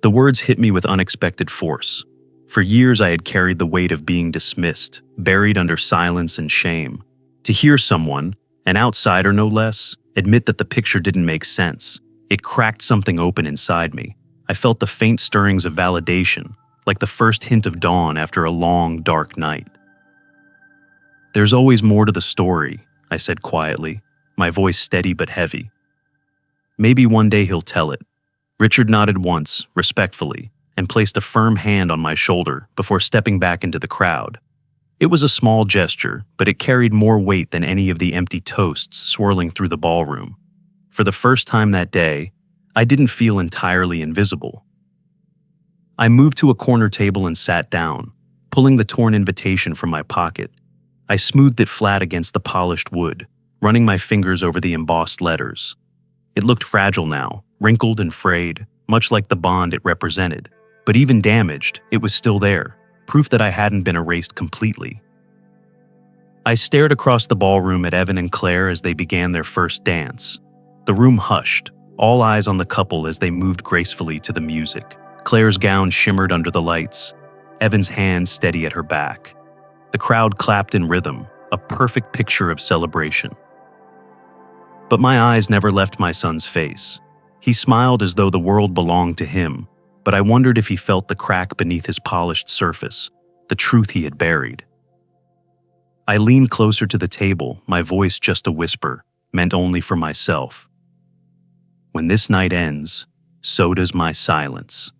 A: The words hit me with unexpected force. For years I had carried the weight of being dismissed, buried under silence and shame. To hear someone, an outsider no less, admit that the picture didn't make sense, it cracked something open inside me. I felt the faint stirrings of validation, like the first hint of dawn after a long, dark night. "There's always more to the story," I said quietly, my voice steady but heavy. "Maybe one day he'll tell it." Richard nodded once, respectfully, and placed a firm hand on my shoulder before stepping back into the crowd. It was a small gesture, but it carried more weight than any of the empty toasts swirling through the ballroom. For the first time that day, I didn't feel entirely invisible. I moved to a corner table and sat down, pulling the torn invitation from my pocket. I smoothed it flat against the polished wood, running my fingers over the embossed letters. It looked fragile now, wrinkled and frayed, much like the bond it represented. But even damaged, it was still there, proof that I hadn't been erased completely. I stared across the ballroom at Evan and Claire as they began their first dance. The room hushed, all eyes on the couple as they moved gracefully to the music. Claire's gown shimmered under the lights, Evan's hands steady at her back. The crowd clapped in rhythm, a perfect picture of celebration. But my eyes never left my son's face. He smiled as though the world belonged to him, but I wondered if he felt the crack beneath his polished surface, the truth he had buried. I leaned closer to the table, my voice just a whisper, meant only for myself. When this night ends, so does my silence.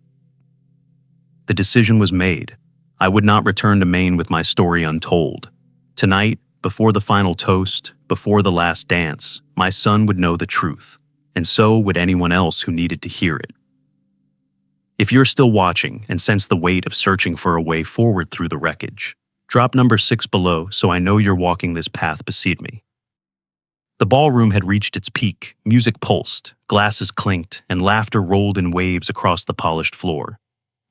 A: The decision was made. I would not return to Maine with my story untold. Tonight, before the final toast, before the last dance, my son would know the truth, and so would anyone else who needed to hear it. If you're still watching and sense the weight of searching for a way forward through the wreckage, drop number 6 below so I know you're walking this path beside me. The ballroom had reached its peak, music pulsed, glasses clinked, and laughter rolled in waves across the polished floor.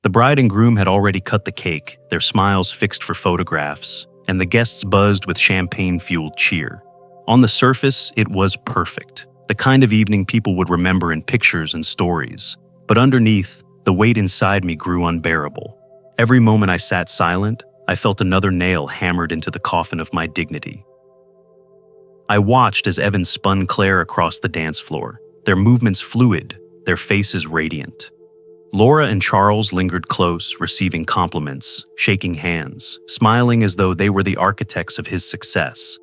A: The bride and groom had already cut the cake, their smiles fixed for photographs, and the guests buzzed with champagne-fueled cheer. On the surface, it was perfect, the kind of evening people would remember in pictures and stories. But underneath, the weight inside me grew unbearable. Every moment I sat silent, I felt another nail hammered into the coffin of my dignity. I watched as Evan spun Claire across the dance floor, their movements fluid, their faces radiant. Laura and Charles lingered close, receiving compliments, shaking hands, smiling as though they were the architects of his success.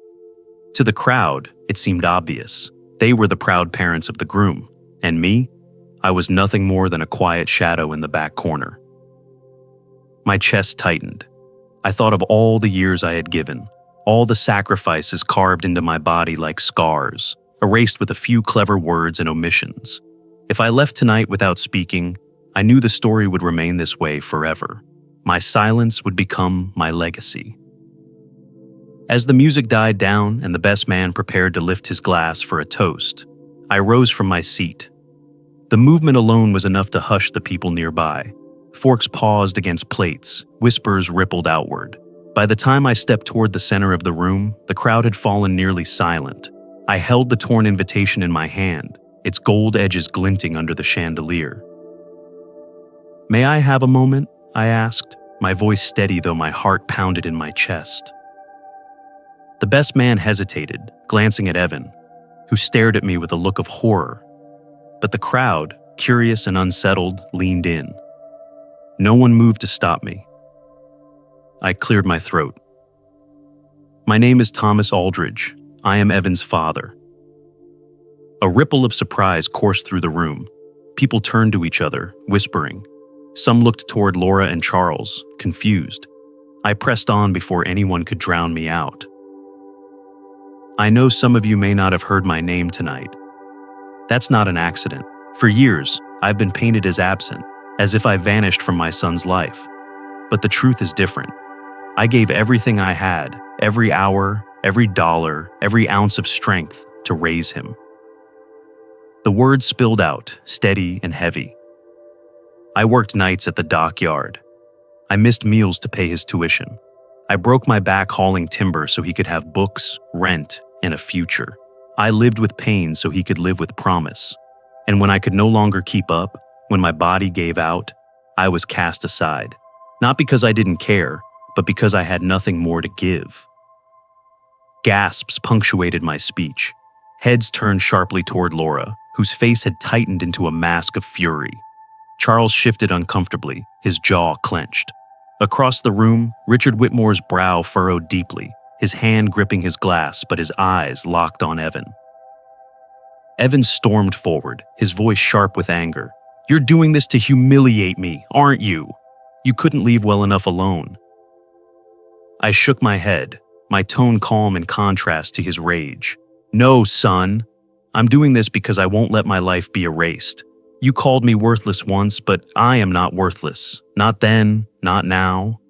A: To the crowd, it seemed obvious. They were the proud parents of the groom, and me? I was nothing more than a quiet shadow in the back corner. My chest tightened. I thought of all the years I had given, all the sacrifices carved into my body like scars, erased with a few clever words and omissions. If I left tonight without speaking, I knew the story would remain this way forever. My silence would become my legacy. As the music died down and the best man prepared to lift his glass for a toast, I rose from my seat. The movement alone was enough to hush the people nearby. Forks paused against plates, whispers rippled outward. By the time I stepped toward the center of the room, the crowd had fallen nearly silent. I held the torn invitation in my hand, its gold edges glinting under the chandelier. "May I have a moment?" I asked, my voice steady though my heart pounded in my chest. The best man hesitated, glancing at Evan, who stared at me with a look of horror. But the crowd, curious and unsettled, leaned in. No one moved to stop me. I cleared my throat. "My name is Thomas Aldridge. I am Evan's father." A ripple of surprise coursed through the room. People turned to each other, whispering. Some looked toward Laura and Charles, confused. I pressed on before anyone could drown me out. "I know some of you may not have heard my name tonight. That's not an accident. For years, I've been painted as absent, as if I vanished from my son's life. But the truth is different. I gave everything I had, every hour, every dollar, every ounce of strength to raise him." The words spilled out, steady and heavy. I worked nights at the dockyard. I missed meals to pay his tuition. I broke my back hauling timber so he could have books, rent, and a future. I lived with pain so he could live with promise. And when I could no longer keep up, when my body gave out, I was cast aside. Not because I didn't care, but because I had nothing more to give. Gasps punctuated my speech. Heads turned sharply toward Laura, whose face had tightened into a mask of fury. Charles shifted uncomfortably, his jaw clenched. Across the room, Richard Whitmore's brow furrowed deeply, his hand gripping his glass but his eyes locked on Evan. Evan stormed forward, his voice sharp with anger. "You're doing this to humiliate me, aren't you? You couldn't leave well enough alone." I shook my head, my tone calm in contrast to his rage. "No, son. I'm doing this because I won't let my life be erased. You called me worthless once, but I am not worthless. Not then, not now."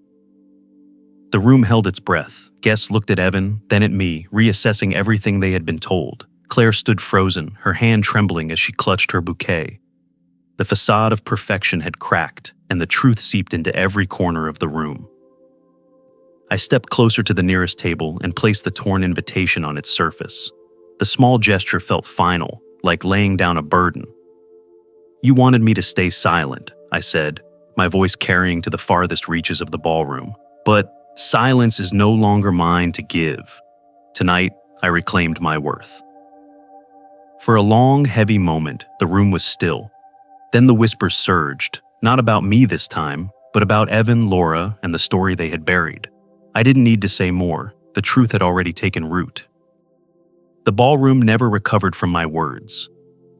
A: The room held its breath. Guests looked at Evan, then at me, reassessing everything they had been told. Claire stood frozen, her hand trembling as she clutched her bouquet. The facade of perfection had cracked, and the truth seeped into every corner of the room. I stepped closer to the nearest table and placed the torn invitation on its surface. The small gesture felt final, like laying down a burden. "You wanted me to stay silent," I said, my voice carrying to the farthest reaches of the ballroom. "But silence is no longer mine to give. Tonight, I reclaimed my worth." For a long, heavy moment, the room was still. Then the whispers surged, not about me this time, but about Evan, Laura, and the story they had buried. I didn't need to say more. The truth had already taken root. The ballroom never recovered from my words.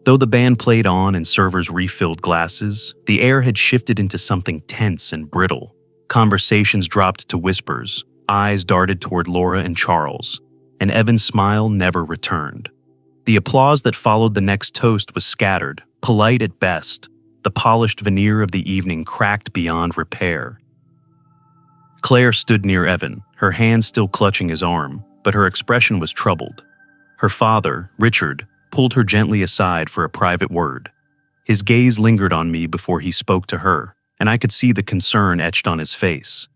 A: Though the band played on and servers refilled glasses, the air had shifted into something tense and brittle. Conversations dropped to whispers, eyes darted toward Laura and Charles, and Evan's smile never returned. The applause that followed the next toast was scattered, polite at best. The polished veneer of the evening cracked beyond repair. Claire stood near Evan, her hand still clutching his arm, but her expression was troubled. Her father, Richard, pulled her gently aside for a private word. His gaze lingered on me before he spoke to her, and I could see the concern etched on his face.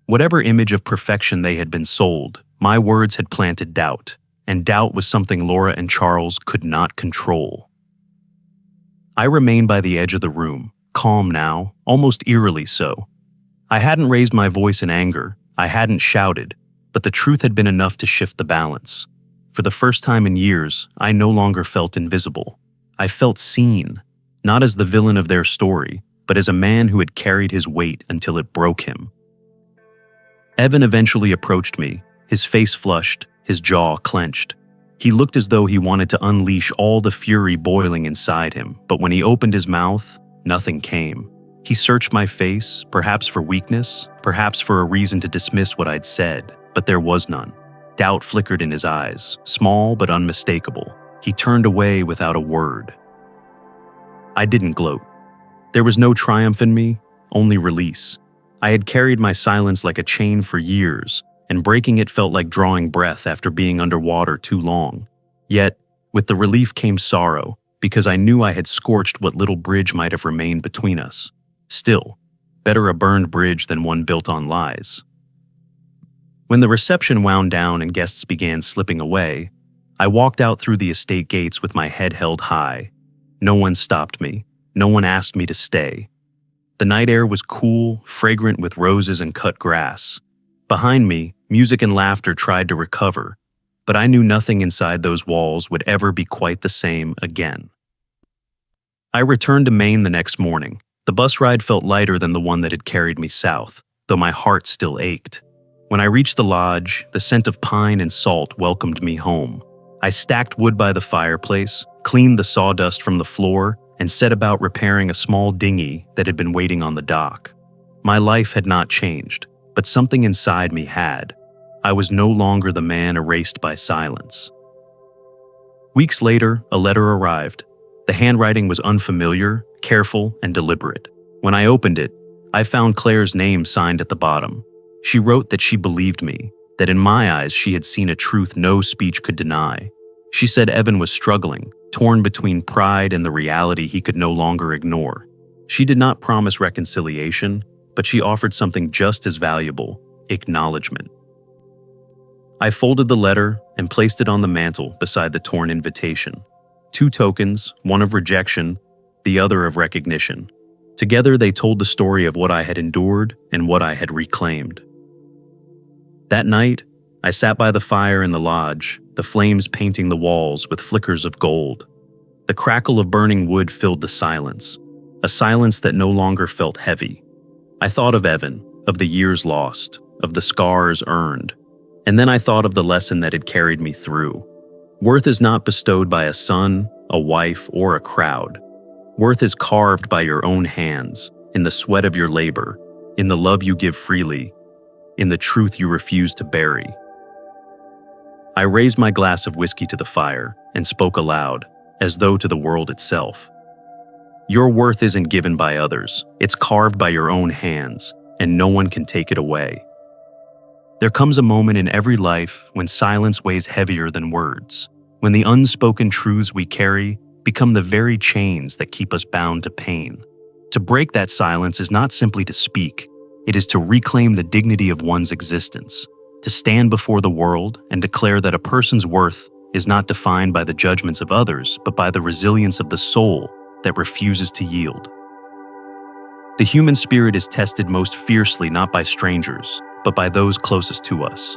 A: Whatever image of perfection they had been sold, my words had planted doubt, and doubt was something Laura and Charles could not control. I remained by the edge of the room, calm now, almost eerily so. I hadn't raised my voice in anger, I hadn't shouted, but the truth had been enough to shift the balance. For the first time in years, I no longer felt invisible. I felt seen, not as the villain of their story, but as a man who had carried his weight until it broke him. Evan eventually approached me, his face flushed, his jaw clenched. He looked as though he wanted to unleash all the fury boiling inside him, but when he opened his mouth, nothing came. He searched my face, perhaps for weakness, perhaps for a reason to dismiss what I'd said, but there was none. Doubt flickered in his eyes, small but unmistakable. He turned away without a word. I didn't gloat. There was no triumph in me, only release. I had carried my silence like a chain for years, and breaking it felt like drawing breath after being underwater too long. Yet, with the relief came sorrow, because I knew I had scorched what little bridge might have remained between us. Still, better a burned bridge than one built on lies. When the reception wound down and guests began slipping away, I walked out through the estate gates with my head held high. No one stopped me. No one asked me to stay. The night air was cool, fragrant with roses and cut grass. Behind me, music and laughter tried to recover, but I knew nothing inside those walls would ever be quite the same again. I returned to Maine the next morning. The bus ride felt lighter than the one that had carried me south, though my heart still ached. When I reached the lodge, the scent of pine and salt welcomed me home. I stacked wood by the fireplace, cleaned the sawdust from the floor, and set about repairing a small dinghy that had been waiting on the dock. My life had not changed, but something inside me had. I was no longer the man erased by silence. Weeks later, a letter arrived. The handwriting was unfamiliar, careful, and deliberate. When I opened it, I found Claire's name signed at the bottom. She wrote that she believed me, that in my eyes she had seen a truth no speech could deny. She said Evan was struggling, torn between pride and the reality he could no longer ignore. She did not promise reconciliation, but she offered something just as valuable: acknowledgement. I folded the letter and placed it on the mantel beside the torn invitation. 2 tokens, one of rejection, the other of recognition. Together they told the story of what I had endured and what I had reclaimed. That night, I sat by the fire in the lodge, the flames painting the walls with flickers of gold. The crackle of burning wood filled the silence, a silence that no longer felt heavy. I thought of Evan, of the years lost, of the scars earned, and then I thought of the lesson that had carried me through. Worth is not bestowed by a son, a wife, or a crowd. Worth is carved by your own hands, in the sweat of your labor, in the love you give freely, in the truth you refuse to bury. I raised my glass of whiskey to the fire and spoke aloud, as though to the world itself. Your worth isn't given by others, it's carved by your own hands, and no one can take it away. There comes a moment in every life when silence weighs heavier than words, when the unspoken truths we carry become the very chains that keep us bound to pain. To break that silence is not simply to speak, it is to reclaim the dignity of one's existence, to stand before the world and declare that a person's worth is not defined by the judgments of others, but by the resilience of the soul that refuses to yield. The human spirit is tested most fiercely not by strangers, but by those closest to us.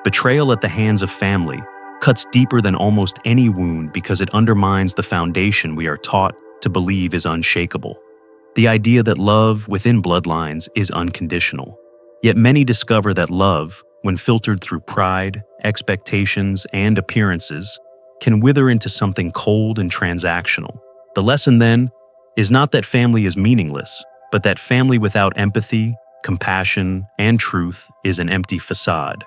A: Betrayal at the hands of family, cuts deeper than almost any wound because it undermines the foundation we are taught to believe is unshakable. The idea that love within bloodlines is unconditional. Yet many discover that love, when filtered through pride, expectations, and appearances, can wither into something cold and transactional. The lesson, then, is not that family is meaningless, but that family without empathy, compassion, and truth is an empty facade.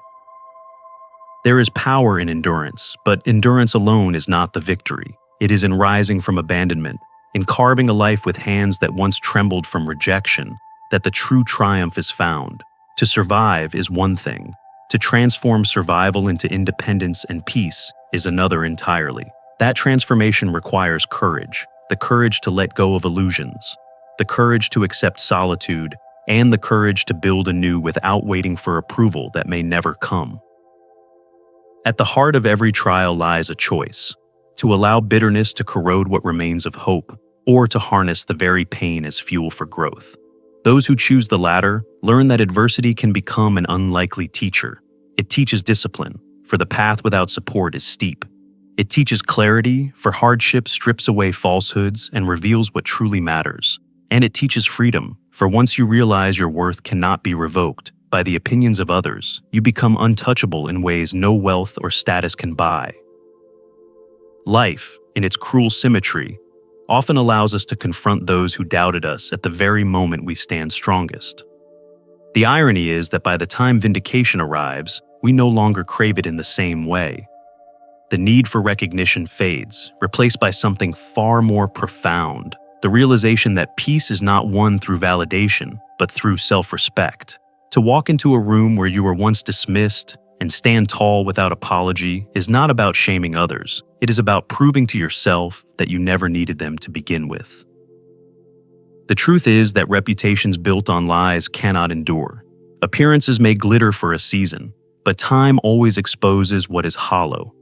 A: There is power in endurance, but endurance alone is not the victory. It is in rising from abandonment, in carving a life with hands that once trembled from rejection, that the true triumph is found. To survive is one thing. To transform survival into independence and peace is another entirely. That transformation requires courage, the courage to let go of illusions, the courage to accept solitude, and the courage to build anew without waiting for approval that may never come. At the heart of every trial lies a choice: to allow bitterness to corrode what remains of hope, or to harness the very pain as fuel for growth. Those who choose the latter learn that adversity can become an unlikely teacher. It teaches discipline, for the path without support is steep. It teaches clarity, for hardship strips away falsehoods and reveals what truly matters. And it teaches freedom, for once you realize your worth cannot be revoked by the opinions of others, you become untouchable in ways no wealth or status can buy. Life, in its cruel symmetry, often allows us to confront those who doubted us at the very moment we stand strongest. The irony is that by the time vindication arrives, we no longer crave it in the same way. The need for recognition fades, replaced by something far more profound: the realization that peace is not won through validation, but through self-respect. To walk into a room where you were once dismissed and stand tall without apology is not about shaming others. It is about proving to yourself that you never needed them to begin with. The truth is that reputations built on lies cannot endure. Appearances may glitter for a season, but time always exposes what is hollow.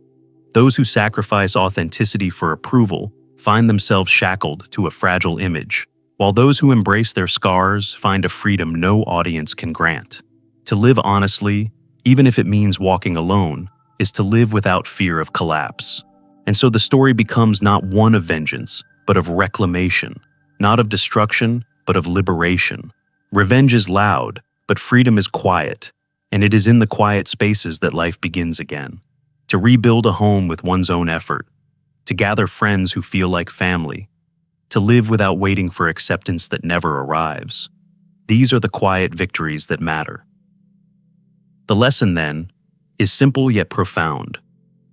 A: Those who sacrifice authenticity for approval find themselves shackled to a fragile image, while those who embrace their scars find a freedom no audience can grant. To live honestly, even if it means walking alone, is to live without fear of collapse. And so the story becomes not one of vengeance, but of reclamation, not of destruction, but of liberation. Revenge is loud, but freedom is quiet, and it is in the quiet spaces that life begins again. To rebuild a home with one's own effort, to gather friends who feel like family, to live without waiting for acceptance that never arrives. These are the quiet victories that matter. The lesson, then, is simple yet profound.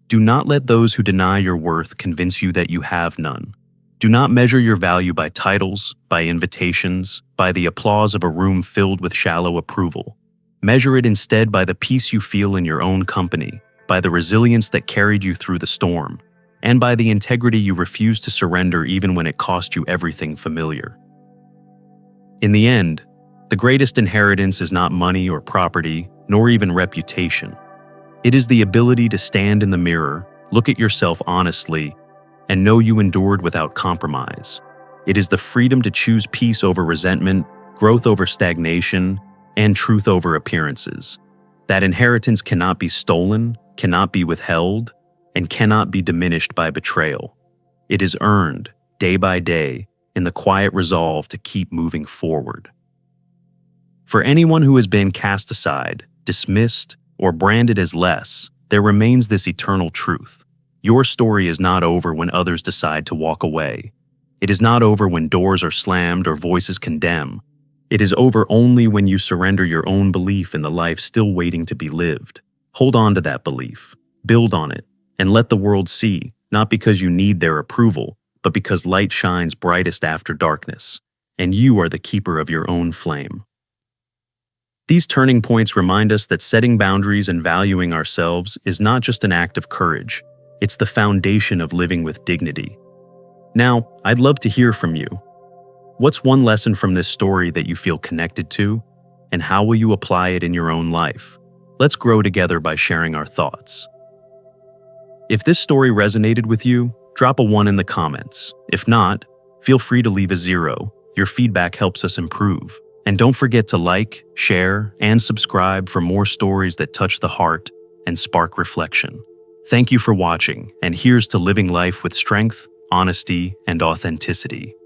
A: Do not let those who deny your worth convince you that you have none. Do not measure your value by titles, by invitations, by the applause of a room filled with shallow approval. Measure it instead by the peace you feel in your own company, by the resilience that carried you through the storm, and by the integrity you refuse to surrender even when it cost you everything familiar. In the end, the greatest inheritance is not money or property, nor even reputation. It is the ability to stand in the mirror, look at yourself honestly, and know you endured without compromise. It is the freedom to choose peace over resentment, growth over stagnation, and truth over appearances. That inheritance cannot be stolen, cannot be withheld, and cannot be diminished by betrayal. It is earned, day by day, in the quiet resolve to keep moving forward. For anyone who has been cast aside, dismissed, or branded as less, there remains this eternal truth. Your story is not over when others decide to walk away. It is not over when doors are slammed or voices condemn. It is over only when you surrender your own belief in the life still waiting to be lived. Hold on to that belief, build on it, and let the world see, not because you need their approval, but because light shines brightest after darkness, and you are the keeper of your own flame. These turning points remind us that setting boundaries and valuing ourselves is not just an act of courage, it's the foundation of living with dignity. Now, I'd love to hear from you. What's one lesson from this story that you feel connected to, and how will you apply it in your own life? Let's grow together by sharing our thoughts. If this story resonated with you, drop a 1 in the comments. If not, feel free to leave a 0. Your feedback helps us improve. And don't forget to like, share, and subscribe for more stories that touch the heart and spark reflection. Thank you for watching, and here's to living life with strength, honesty, and authenticity.